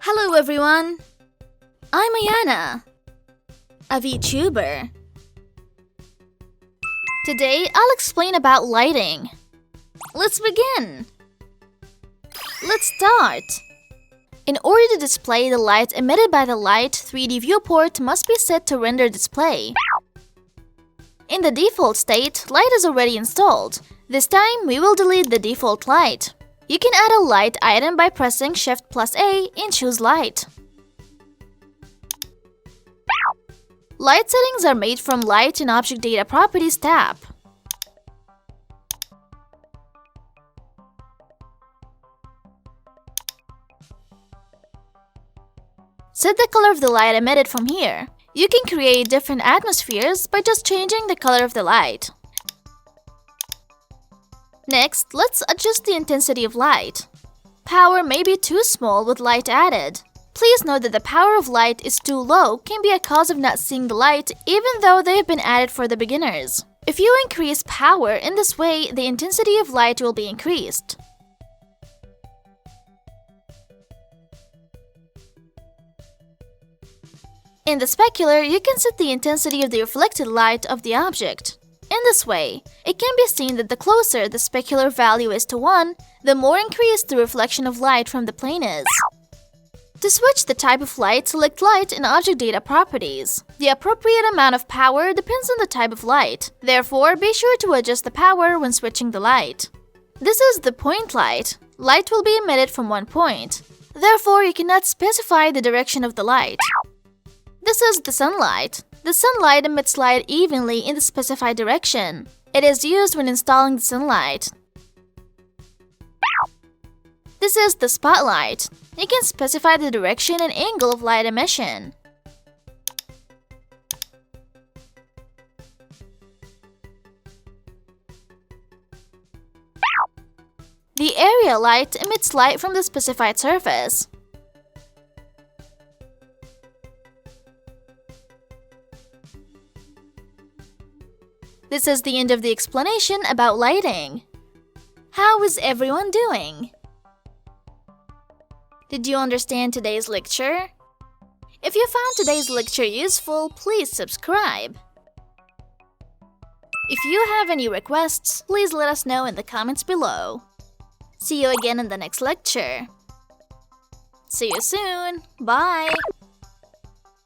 Hello everyone! I'm AYANA, a Vtuber. Today, I'll explain about lighting. Let's begin! Let's start! In order to display the light emitted by the light, 3D viewport must be set to render display. In the default state, light is already installed. This time, we will delete the default light. You can add a light item by pressing Shift+A and choose Light. Light settings are made from Light and Object Data Properties tab. Set the color of the light emitted from here. You can create different atmospheres by just changing the color of the light. Next, let's adjust the intensity of light. Power may be too small with light added. Please note that the power of light is too low can be a cause of not seeing the light even though they have been added for the beginners. If you increase power in this way, the intensity of light will be increased. In the specular, you can set the intensity of the reflected light of the object. In this way, it can be seen that the closer the specular value is to 1, the more increased the reflection of light from the plane is. To switch the type of light, select Light in Object Data Properties. The appropriate amount of power depends on the type of light. Therefore, be sure to adjust the power when switching the light. This is the point light. Light will be emitted from one point. Therefore, you cannot specify the direction of the light. This is the sunlight. The sunlight emits light evenly in the specified direction. It is used when installing the sunlight. This is the spotlight. You can specify the direction and angle of light emission. The area light emits light from the specified surface. This is the end of the explanation about lighting. How is everyone doing? Did you understand today's lecture? If you found today's lecture useful, please subscribe. If you have any requests, please let us know in the comments below. See you again in the next lecture. See you soon. Bye!